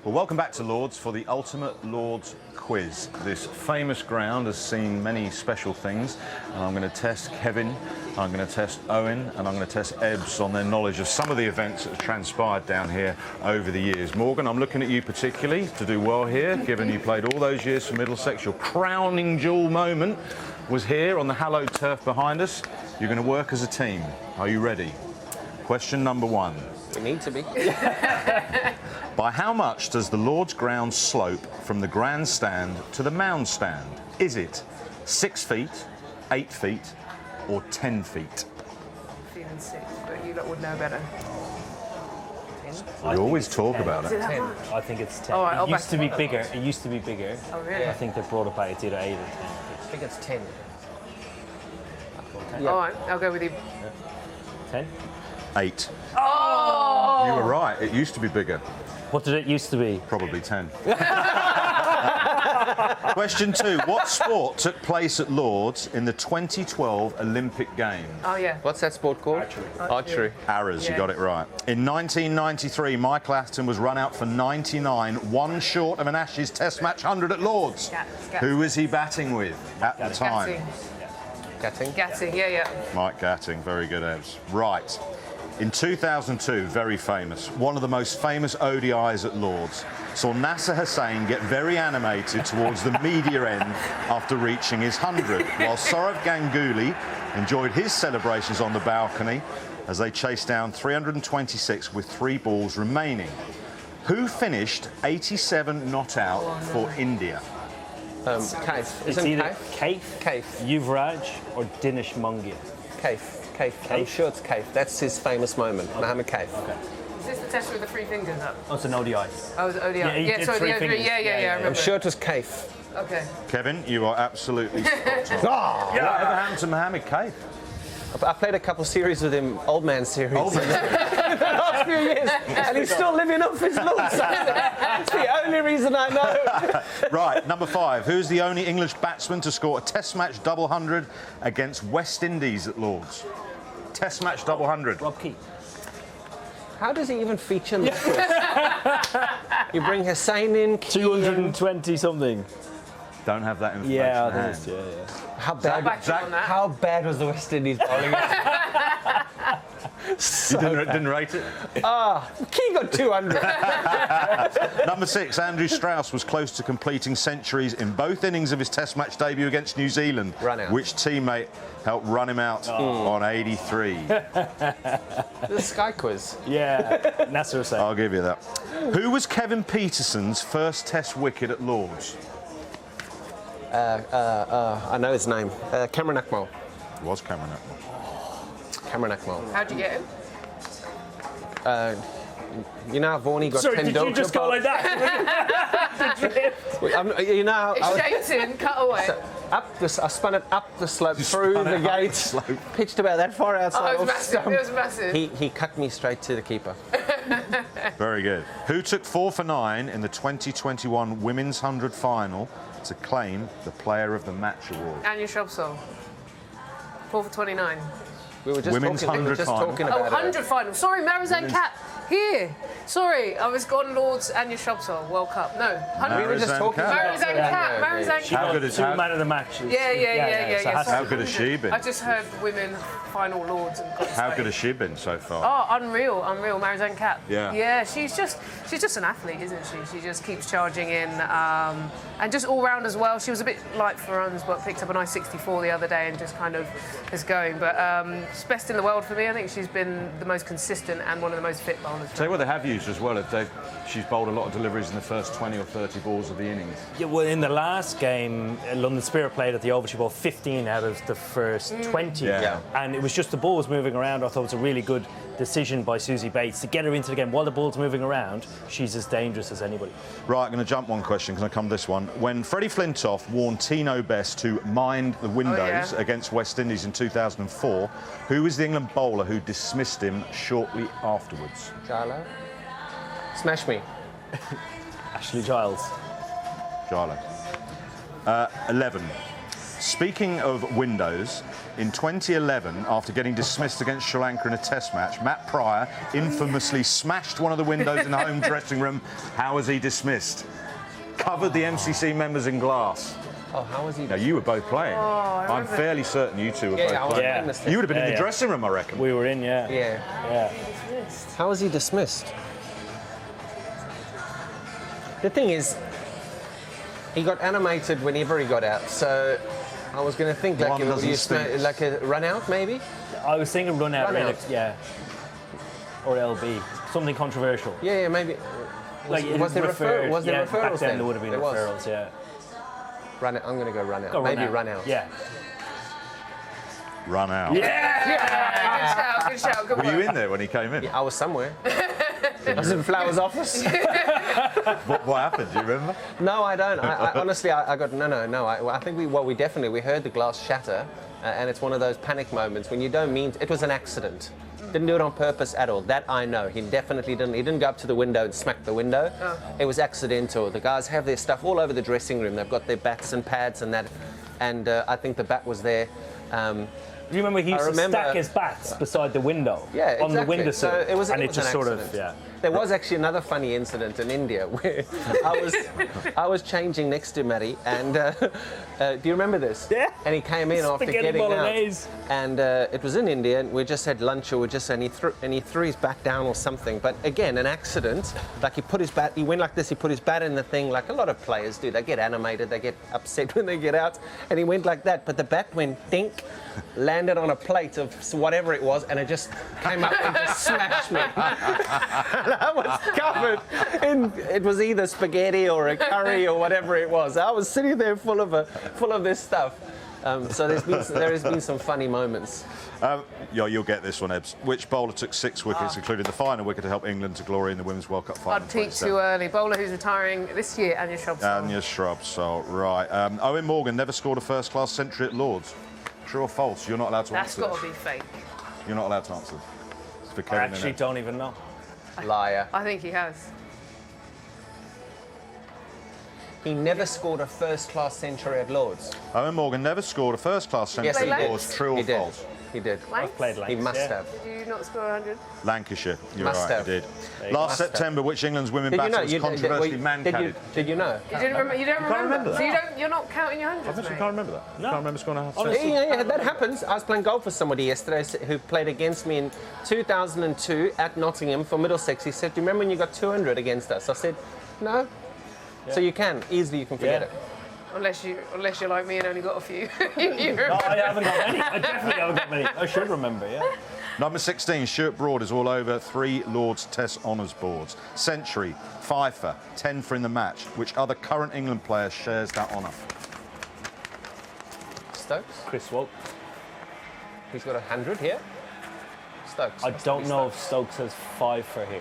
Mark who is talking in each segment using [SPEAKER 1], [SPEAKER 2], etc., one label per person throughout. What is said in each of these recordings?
[SPEAKER 1] Well, welcome back to Lords for the Ultimate Lords Quiz. This famous ground has seen many special things, and I'm going to test Kevin, I'm going to test Eoin, and I'm going to test Ebbs on their knowledge of some of the events that have transpired down here over the years. Morgan, I'm looking at you particularly to do well here, given you played all those years for Middlesex. Your crowning jewel moment was here on the hallowed turf behind us. You're going to work as a team. Are you ready? Question number one.
[SPEAKER 2] We need to be.
[SPEAKER 1] By how much does the Lord's ground slope from the grandstand to the mound stand? Is it 6 feet, 8 feet, or 10 feet?
[SPEAKER 3] I'm feeling 6, but you lot would know better. 10?
[SPEAKER 1] We always talk about it.
[SPEAKER 3] 10.
[SPEAKER 4] I think it's 10.
[SPEAKER 3] All right,
[SPEAKER 4] It used to be bigger. It used to be bigger.
[SPEAKER 3] Oh, really?
[SPEAKER 4] I think they brought it back. It's either 8 or 10.
[SPEAKER 2] I think it's 10.
[SPEAKER 3] All right, I'll go with you.
[SPEAKER 4] 10?
[SPEAKER 1] 8.
[SPEAKER 3] Oh!
[SPEAKER 1] You were right. It used to be bigger.
[SPEAKER 4] What did it used to be?
[SPEAKER 1] Probably 10. Question 2. What sport took place at Lords in the 2012 Olympic Games?
[SPEAKER 3] Oh, yeah.
[SPEAKER 2] What's that sport called? Archery.
[SPEAKER 1] Arrows, you
[SPEAKER 3] Yeah.
[SPEAKER 1] got it right. In 1993, Michael Atherton was run out for 99, one short of an Ashes Test match 100 at Lords.
[SPEAKER 3] Gatting.
[SPEAKER 1] Who was he batting with at the time?
[SPEAKER 2] Gatting.
[SPEAKER 3] Yeah.
[SPEAKER 1] Mike Gatting, very good, Evs. Right. In 2002, very famous, one of the most famous ODIs at Lords, saw Nasser Hussain get very animated towards the media end after reaching his 100, while Sourav Ganguly enjoyed his celebrations on the balcony as they chased down 326 with 3 balls remaining. Who finished 87 not out for India?
[SPEAKER 2] Kaif.
[SPEAKER 4] It's
[SPEAKER 2] Isn't
[SPEAKER 4] either
[SPEAKER 2] Kaif?
[SPEAKER 4] Kaif, Yuvraj, or Dinesh Mungia.
[SPEAKER 2] Kaif. I'm sure it's Kaif. That's his famous moment. Mohammed Kaif.
[SPEAKER 4] Okay.
[SPEAKER 3] Is this the test with the 3 fingers up?
[SPEAKER 4] Oh, it's an ODI.
[SPEAKER 3] Oh, it's ODI.
[SPEAKER 4] Yeah, he did
[SPEAKER 3] sorry,
[SPEAKER 4] 3
[SPEAKER 3] the
[SPEAKER 4] fingers.
[SPEAKER 3] Yeah, I remember.
[SPEAKER 2] I'm sure it was Kaif.
[SPEAKER 3] Okay.
[SPEAKER 1] Kevin, you are absolutely spot on.
[SPEAKER 4] Yeah.
[SPEAKER 1] Whatever happened to Mohammed Kaif?
[SPEAKER 2] I played a couple series with him, Old Man series.
[SPEAKER 1] Old Man.
[SPEAKER 2] In the last few years, and he's still living off his looks. That's the only reason I know.
[SPEAKER 1] Right, number 5. Who's the only English batsman to score a Test match double 100 against West Indies at Lords? Test match double 100.
[SPEAKER 4] Rob Key.
[SPEAKER 2] How does he even feature in this quiz? You bring Hussain in, Key in.
[SPEAKER 4] 220 something.
[SPEAKER 1] Don't have that information
[SPEAKER 4] Yeah,
[SPEAKER 1] at
[SPEAKER 4] I
[SPEAKER 1] hand.
[SPEAKER 4] think it's, yeah.
[SPEAKER 2] How
[SPEAKER 3] Back
[SPEAKER 2] bad?
[SPEAKER 3] you on that.
[SPEAKER 2] How bad was the West Indies bowling?
[SPEAKER 1] You didn't rate it?
[SPEAKER 2] Key got 200.
[SPEAKER 1] Number 6. Andrew Strauss was close to completing centuries in both innings of his Test match debut against New Zealand.
[SPEAKER 2] Run out.
[SPEAKER 1] Which teammate helped run him out on 83?
[SPEAKER 2] The Sky quiz.
[SPEAKER 4] Yeah, Nasser Hussain.
[SPEAKER 1] I'll give you that. Who was Kevin Pietersen's first Test wicket at Lords?
[SPEAKER 2] I know his name. Cameron Akmal.
[SPEAKER 1] It was Cameron Atwood.
[SPEAKER 2] Cameron Akmal.
[SPEAKER 3] How'd you get him?
[SPEAKER 2] You know how Vaughan got
[SPEAKER 4] Sorry,
[SPEAKER 2] 10
[SPEAKER 4] did you just go like that?
[SPEAKER 2] You know how
[SPEAKER 3] It's Shayton, cut away.
[SPEAKER 2] I spun it up the slope through the gate, pitched about that far outside.
[SPEAKER 3] It was
[SPEAKER 2] off
[SPEAKER 3] massive.
[SPEAKER 2] stump.
[SPEAKER 3] It was massive.
[SPEAKER 2] He cut me straight to the keeper.
[SPEAKER 1] Very good. Who took 4 for 9 in the 2021 Women's 100 final to claim the Player of the Match award?
[SPEAKER 3] And your shop soul. 4 for 29.
[SPEAKER 2] We were just
[SPEAKER 1] Women's
[SPEAKER 2] talking,
[SPEAKER 1] 100 final.
[SPEAKER 3] Oh,
[SPEAKER 2] about
[SPEAKER 3] 100 final. Sorry, Marizanne Cat. Here. Sorry, I was gone Lords and your shop soul. World Cup. No, 100.
[SPEAKER 2] We were just
[SPEAKER 1] Marizanne
[SPEAKER 2] talking
[SPEAKER 1] Cat.
[SPEAKER 2] about
[SPEAKER 3] Marizanne Cat. Marizanne Cat.
[SPEAKER 1] How good is
[SPEAKER 4] 2
[SPEAKER 1] how,
[SPEAKER 4] man of the match.
[SPEAKER 3] Yeah.
[SPEAKER 4] So has to
[SPEAKER 1] how
[SPEAKER 4] be.
[SPEAKER 1] good has she been?
[SPEAKER 3] I just heard women final Lords and got
[SPEAKER 1] How
[SPEAKER 3] straight.
[SPEAKER 1] good has she been so far?
[SPEAKER 3] Oh, unreal, Marizanne Cat.
[SPEAKER 1] Yeah.
[SPEAKER 3] Yeah, she's just an athlete, isn't she? She just keeps charging in, and just all round as well. She was a bit light for runs, but picked up a nice 64 the other day and just kind of is going. But she's best in the world for me. I think she's been the most consistent and one of the most fit bowlers.
[SPEAKER 1] Tell you what they have used as well. She's bowled a lot of deliveries in the first 20 or 30 balls of the innings.
[SPEAKER 4] Yeah, well, in the last game, London Spirit played at the Oval. She bowled 15 out of the first 20.
[SPEAKER 1] Yeah.
[SPEAKER 4] And it was just the ball was moving around. I thought it was a really good decision by Susie Bates to get her into the game. While the ball's moving around, she's as dangerous as anybody.
[SPEAKER 1] Right, I'm going to jump one question because I come to this one. When Freddie Flintoff warned Tino Best to mind the windows against West Indies in 2004, who was the England bowler who dismissed him shortly afterwards?
[SPEAKER 2] Jarlo. Smash me.
[SPEAKER 4] Ashley Giles.
[SPEAKER 1] Jarlo. 11. Speaking of windows, in 2011, after getting dismissed against Sri Lanka in a test match, Matt Pryor infamously smashed one of the windows in the home dressing room. How was he dismissed? Covered the MCC members in glass.
[SPEAKER 2] Oh, how was he?
[SPEAKER 1] Now, you were both playing. I'm fairly certain you two were both
[SPEAKER 2] I was
[SPEAKER 1] playing.
[SPEAKER 2] playing this thing.
[SPEAKER 1] You would have been in the dressing room, I reckon.
[SPEAKER 4] We were in, yeah.
[SPEAKER 2] Yeah.
[SPEAKER 4] Yeah.
[SPEAKER 2] How was he dismissed? The thing is, he got animated whenever he got out, so I was going to think like,
[SPEAKER 1] One doesn't stink.
[SPEAKER 2] like a run out, maybe?
[SPEAKER 4] I was thinking run out,
[SPEAKER 2] Run
[SPEAKER 4] really.
[SPEAKER 2] out.
[SPEAKER 4] Yeah. Or LB. Something controversial.
[SPEAKER 2] Yeah, maybe.
[SPEAKER 4] It
[SPEAKER 2] Was there
[SPEAKER 4] referred-
[SPEAKER 2] was there
[SPEAKER 4] yeah,
[SPEAKER 2] referrals
[SPEAKER 4] back then? There would have been
[SPEAKER 2] There was.
[SPEAKER 4] referrals, yeah.
[SPEAKER 2] Run out. I'm going to go run out.
[SPEAKER 4] Go
[SPEAKER 2] maybe run out.
[SPEAKER 4] Yeah.
[SPEAKER 1] Run out.
[SPEAKER 3] Yeah, good shout, good
[SPEAKER 1] Were you
[SPEAKER 3] work.
[SPEAKER 1] in there when he came in?
[SPEAKER 2] I was somewhere. I was in Flower's office.
[SPEAKER 1] What happened? Do you remember?
[SPEAKER 2] No, I don't. I honestly, I got no. I think we definitely heard the glass shatter, and it's one of those panic moments when you don't mean it was an accident. Didn't do it on purpose at all. That I know. He definitely didn't. He didn't go up to the window and smack the window.
[SPEAKER 3] Oh.
[SPEAKER 2] It was accidental. The guys have their stuff all over the dressing room. They've got their bats and pads and that, and I think the bat was there.
[SPEAKER 4] Do you remember he used to
[SPEAKER 2] remember-
[SPEAKER 4] stack his bats beside the window?
[SPEAKER 2] Yeah,
[SPEAKER 4] On the
[SPEAKER 2] exactly.
[SPEAKER 4] windowsill.
[SPEAKER 2] So it was
[SPEAKER 4] and
[SPEAKER 2] it
[SPEAKER 4] it
[SPEAKER 2] was
[SPEAKER 4] just
[SPEAKER 2] an
[SPEAKER 4] sort of,
[SPEAKER 2] accident.
[SPEAKER 4] yeah.
[SPEAKER 2] There was actually another funny incident in India where I was changing next to Matty, and do you remember this?
[SPEAKER 4] Yeah.
[SPEAKER 2] And he came in after
[SPEAKER 4] Spaghetti
[SPEAKER 2] getting
[SPEAKER 4] bolognese.
[SPEAKER 2] out, and it was in India, and we just had lunch, or and he threw his bat down or something. But again, an accident. Like he put his bat, he went like this. He put his bat in the thing, like a lot of players do. They get animated, they get upset when they get out, and he went like that. But the bat went dink, landed on a plate of whatever it was, and it just came up and just smashed me. And I was covered in, it was either spaghetti or a curry or whatever it was. I was sitting there full of this stuff. So there has been some funny moments.
[SPEAKER 1] Yeah, you'll get this one, Ebbs. Which bowler took 6 wickets, including the final wicket, to help England to glory in the Women's World Cup final?
[SPEAKER 3] I'd peak too early. Bowler who's retiring this year, Anya Shrubs.
[SPEAKER 1] Anya Shrubs, so right. Eoin Morgan never scored a first-class century at Lords. True or false? You're not allowed to
[SPEAKER 3] That's
[SPEAKER 1] answer
[SPEAKER 3] got
[SPEAKER 1] this.
[SPEAKER 3] to be fake.
[SPEAKER 1] You're not allowed to answer. It's for
[SPEAKER 4] I
[SPEAKER 1] Kevin,
[SPEAKER 4] actually
[SPEAKER 1] innit?
[SPEAKER 4] don't even know.
[SPEAKER 2] Liar.
[SPEAKER 3] I think he has.
[SPEAKER 2] He never scored a first-class century at Lords.
[SPEAKER 1] Eoin Morgan never scored a first-class century
[SPEAKER 2] Yes, he
[SPEAKER 1] at
[SPEAKER 2] did.
[SPEAKER 1] Lords. True or
[SPEAKER 2] He did.
[SPEAKER 1] false?
[SPEAKER 2] He did.
[SPEAKER 3] Lanks?
[SPEAKER 4] Played like
[SPEAKER 2] He must have.
[SPEAKER 3] Did you not score 100?
[SPEAKER 1] Lancashire. You're
[SPEAKER 2] Must
[SPEAKER 1] right,
[SPEAKER 2] have.
[SPEAKER 1] he did.
[SPEAKER 2] you
[SPEAKER 1] Last
[SPEAKER 2] must have.
[SPEAKER 1] September, which England's women
[SPEAKER 2] Did you
[SPEAKER 1] batter
[SPEAKER 2] know?
[SPEAKER 1] was
[SPEAKER 2] You,
[SPEAKER 1] controversially
[SPEAKER 2] did
[SPEAKER 1] man-caddied?
[SPEAKER 2] you know?
[SPEAKER 3] You don't remember? You don't remember?
[SPEAKER 1] remember
[SPEAKER 3] So
[SPEAKER 1] that?
[SPEAKER 3] you're not counting your hundreds,
[SPEAKER 1] I
[SPEAKER 3] mate.
[SPEAKER 1] can't remember that.
[SPEAKER 4] No.
[SPEAKER 1] I can't remember scoring a half
[SPEAKER 4] Honestly.
[SPEAKER 2] Yeah, that happens. I was playing golf with somebody yesterday who played against me in 2002 at Nottingham for Middlesex. He said, "Do you remember when you got 200 against us?" I said, "No." So you can forget
[SPEAKER 4] Yeah.
[SPEAKER 2] it.
[SPEAKER 3] Unless you're like me and only got a few. You
[SPEAKER 4] No, I haven't got many. I definitely haven't got many. I should remember, yeah.
[SPEAKER 1] Number 16, Stuart Broad is all over 3 Lords Test honours boards. Century, fifer, 10 for in the match. Which other current England player shares that honour?
[SPEAKER 2] Stokes,
[SPEAKER 4] Chris Woke.
[SPEAKER 2] he's got 100 here. Stokes.
[SPEAKER 4] I
[SPEAKER 2] must
[SPEAKER 4] don't
[SPEAKER 2] be
[SPEAKER 4] know if Stokes has 5 for here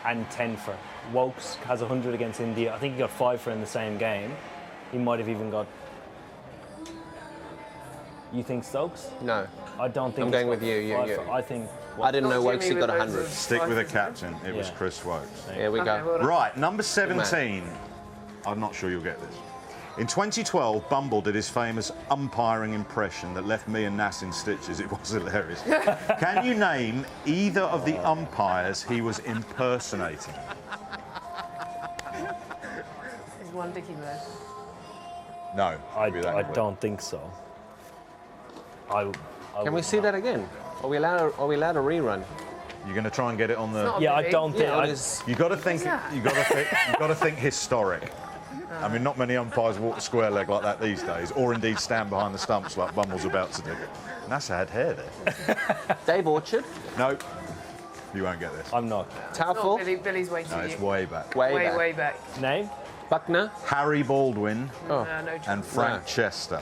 [SPEAKER 4] and 10 for. Wokes has 100 against India. I think he got 5 for in the same game. He might have even got. You think Stokes?
[SPEAKER 2] No,
[SPEAKER 4] I don't think.
[SPEAKER 2] I'm
[SPEAKER 4] he's
[SPEAKER 2] going
[SPEAKER 4] got
[SPEAKER 2] with you.
[SPEAKER 4] 5
[SPEAKER 2] You-
[SPEAKER 4] for. I think.
[SPEAKER 2] I didn't know
[SPEAKER 3] Not
[SPEAKER 2] Wokesy
[SPEAKER 3] Jimmy
[SPEAKER 2] got
[SPEAKER 3] with
[SPEAKER 2] 100.
[SPEAKER 3] loads of
[SPEAKER 1] Stick with the
[SPEAKER 3] fifers,
[SPEAKER 1] captain. It was
[SPEAKER 4] Yeah.
[SPEAKER 1] Chris Wokes.
[SPEAKER 2] Here we
[SPEAKER 3] Okay,
[SPEAKER 2] go.
[SPEAKER 3] well done.
[SPEAKER 1] Right, number 17. I'm not sure you'll get this. In 2012, Bumble did his famous umpiring impression that left me and Nass in stitches. It was hilarious. Can you name either of the umpires he was impersonating?
[SPEAKER 3] There's one Dickie there.
[SPEAKER 1] No.
[SPEAKER 4] I
[SPEAKER 1] it'd be that quick.
[SPEAKER 4] don't think so. I
[SPEAKER 2] Can we
[SPEAKER 4] would
[SPEAKER 2] see
[SPEAKER 4] not.
[SPEAKER 2] that again? Are we allowed a rerun?
[SPEAKER 1] You're going to try and get it on the.
[SPEAKER 3] Not a
[SPEAKER 4] Yeah, I
[SPEAKER 3] Billy.
[SPEAKER 4] don't think.
[SPEAKER 2] Yeah,
[SPEAKER 4] I,
[SPEAKER 2] it is.
[SPEAKER 1] You got to think.
[SPEAKER 3] Who's that?
[SPEAKER 1] You got to think historic. I mean, not many umpires walk the square leg like that these days, or indeed stand behind the stumps like Bumble's about to do. NASA had hair there.
[SPEAKER 2] Dave Orchard,
[SPEAKER 1] No, you won't get this.
[SPEAKER 4] I'm not.
[SPEAKER 3] Not
[SPEAKER 2] Towful,
[SPEAKER 3] Billy's way too
[SPEAKER 1] No, it's
[SPEAKER 3] new.
[SPEAKER 1] way back.
[SPEAKER 3] Way back.
[SPEAKER 4] Name?
[SPEAKER 2] Buckner,
[SPEAKER 1] Harry Baldwin
[SPEAKER 3] No chance.
[SPEAKER 1] and Frank
[SPEAKER 2] No.
[SPEAKER 1] Chester.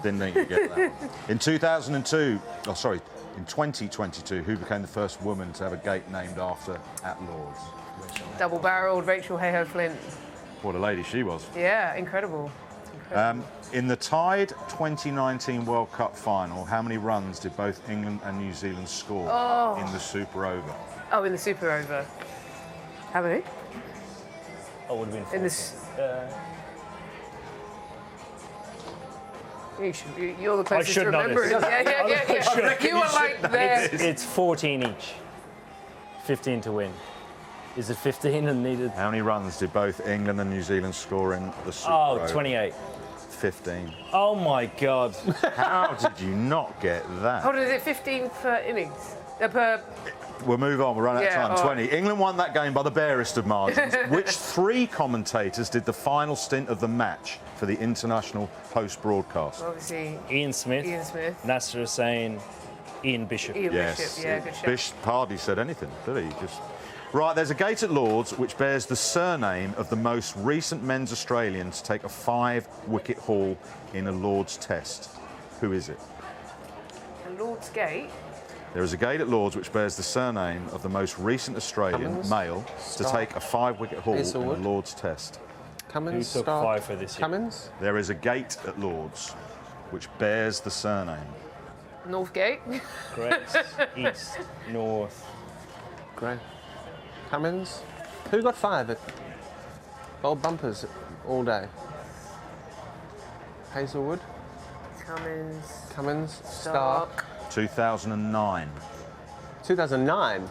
[SPEAKER 1] Didn't think you'd get that. In 2002, in 2022, who became the first woman to have a gate named after at Lords?
[SPEAKER 3] Double-barreled Rachel Hayhoe Flint.
[SPEAKER 1] What a lady she was.
[SPEAKER 3] Yeah, incredible.
[SPEAKER 1] In the tied 2019 World Cup final, how many runs did both England and New Zealand score in the Super Over?
[SPEAKER 3] Oh, in the Super Over. How many?
[SPEAKER 4] Oh, would have been.
[SPEAKER 3] In this. You're the closest to
[SPEAKER 4] should know
[SPEAKER 3] remembering.
[SPEAKER 4] this.
[SPEAKER 3] Yeah. You were like there.
[SPEAKER 4] It's 14 each. 15 to win. Is it 15 and needed?
[SPEAKER 1] How many runs did both England and New Zealand score in the Super
[SPEAKER 4] Oh,
[SPEAKER 1] Bowl?
[SPEAKER 4] 28.
[SPEAKER 1] 15.
[SPEAKER 4] Oh my God.
[SPEAKER 1] How did you not get that?
[SPEAKER 3] Hold on, is it 15 per innings? Per
[SPEAKER 1] We'll move on. We're running out of
[SPEAKER 3] Yeah,
[SPEAKER 1] time.
[SPEAKER 3] all
[SPEAKER 1] 20. England won that game by the barest of margins. Which three commentators did the final stint of the match for the international post-broadcast?
[SPEAKER 3] obviously
[SPEAKER 4] Ian Smith,
[SPEAKER 3] Ian Smith.
[SPEAKER 4] Nasser Hussain, Ian Bishop.
[SPEAKER 3] Ian Bishop. Yeah, good shout.
[SPEAKER 1] Bish hardly said anything, did he? Just... Right, there's a gate at Lord's which bears the surname of the most recent men's Australian to take a 5-wicket haul in a Lord's Test. Who is it?
[SPEAKER 3] And Lord's Gate.
[SPEAKER 1] There is a gate at Lord's which bears the surname of the most recent Australian
[SPEAKER 2] Cummins,
[SPEAKER 1] male to
[SPEAKER 2] Stark,
[SPEAKER 1] take a 5-wicket haul in a
[SPEAKER 2] Hazelwood.
[SPEAKER 1] Lord's Test.
[SPEAKER 2] Cummins,
[SPEAKER 4] Who took
[SPEAKER 2] Stark,
[SPEAKER 4] 5 for this year?
[SPEAKER 2] Cummins?
[SPEAKER 1] There is a gate at Lord's which bears the surname.
[SPEAKER 3] North Gate.
[SPEAKER 4] Grace, East, North.
[SPEAKER 2] Great. Cummins? Who got 5 at Gold Bumpers all day? Hazelwood?
[SPEAKER 3] Cummins.
[SPEAKER 2] Cummins? Stark?
[SPEAKER 1] 2009.
[SPEAKER 2] 2009?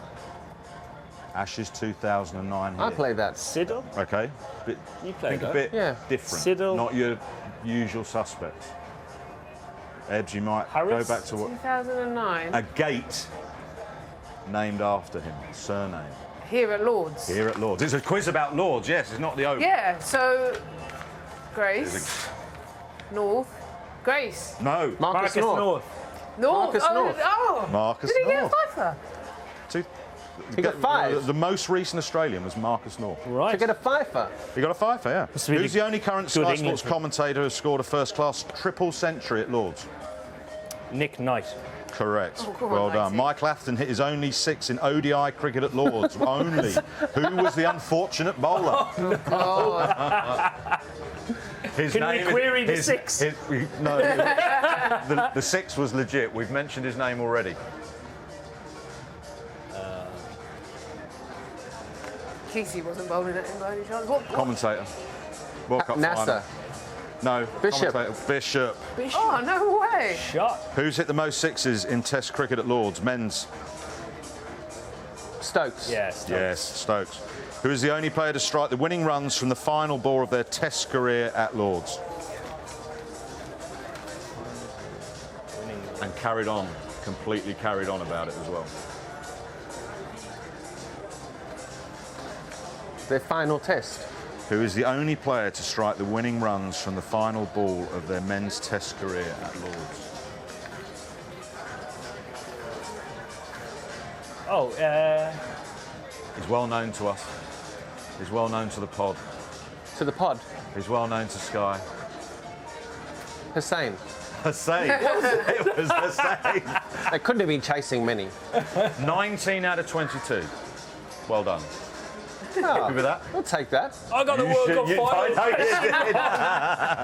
[SPEAKER 1] Ashes 2009 here.
[SPEAKER 2] I played that.
[SPEAKER 4] Siddle?
[SPEAKER 1] Okay. Bit,
[SPEAKER 4] You played
[SPEAKER 1] think a
[SPEAKER 4] that.
[SPEAKER 1] bit
[SPEAKER 2] Yeah.
[SPEAKER 1] different.
[SPEAKER 4] Siddle.
[SPEAKER 1] Not your usual suspects. Ebbs, you might
[SPEAKER 4] Harris?
[SPEAKER 1] go back to what...
[SPEAKER 3] 2009.
[SPEAKER 1] A gate named after him, surname.
[SPEAKER 3] Here at Lord's.
[SPEAKER 1] Here at Lord's. It's a quiz about Lord's, yes, it's not the Oval.
[SPEAKER 3] Yeah, so Grace. North. Grace.
[SPEAKER 1] No.
[SPEAKER 2] Marcus North.
[SPEAKER 3] North.
[SPEAKER 2] Marcus North.
[SPEAKER 3] Oh.
[SPEAKER 1] Marcus
[SPEAKER 3] Did he get a
[SPEAKER 1] North.
[SPEAKER 3] fifer?
[SPEAKER 2] He got 5.
[SPEAKER 1] The most recent Australian was Marcus North.
[SPEAKER 4] Right.
[SPEAKER 2] To get a fifer.
[SPEAKER 1] He got a fifer, yeah.
[SPEAKER 4] Must be
[SPEAKER 1] Who's the only current
[SPEAKER 4] good
[SPEAKER 1] Sky
[SPEAKER 4] English
[SPEAKER 1] Sports
[SPEAKER 4] one.
[SPEAKER 1] commentator who has scored a first-class triple century at Lord's?
[SPEAKER 4] Nick Knight.
[SPEAKER 1] Correct.
[SPEAKER 3] Oh, come on,
[SPEAKER 1] well done.
[SPEAKER 3] Nighty.
[SPEAKER 1] Mike Lafton hit his only 6 in ODI cricket at Lord's. Only. Who was the unfortunate bowler? His
[SPEAKER 4] Can we query the 6?
[SPEAKER 1] No, the 6 was legit. We've mentioned his name already.
[SPEAKER 3] Kesey wasn't bowling at him by any chance. What?
[SPEAKER 1] Commentator. World Cup
[SPEAKER 2] NASA.
[SPEAKER 1] final. No.
[SPEAKER 2] Bishop.
[SPEAKER 1] Commentator. Bishop.
[SPEAKER 3] Oh, no way.
[SPEAKER 4] Shot.
[SPEAKER 1] Who's hit the most 6s in Test cricket at Lord's? Men's.
[SPEAKER 2] Stokes.
[SPEAKER 4] Yeah, Stokes.
[SPEAKER 1] Yes, Stokes. Who is the only player to strike the winning runs from the final ball of their Test career at Lord's? And carried on, completely carried on about it as well.
[SPEAKER 2] Their final test.
[SPEAKER 1] Who is the only player to strike the winning runs from the final ball of their men's Test career at Lord's?
[SPEAKER 4] Oh,
[SPEAKER 1] He's well known to us. He's well known to the pod.
[SPEAKER 2] To the pod.
[SPEAKER 1] He's well known to Sky.
[SPEAKER 2] Hussain.
[SPEAKER 1] Hussain. It was Hussain.
[SPEAKER 2] They couldn't have been chasing many.
[SPEAKER 1] 19 out of 22. Well done.
[SPEAKER 2] Oh,
[SPEAKER 1] Happy with that?
[SPEAKER 2] I'll take that.
[SPEAKER 4] I got the
[SPEAKER 1] You
[SPEAKER 4] World
[SPEAKER 1] should-
[SPEAKER 4] Cup
[SPEAKER 1] you-
[SPEAKER 4] final.
[SPEAKER 1] I know you did.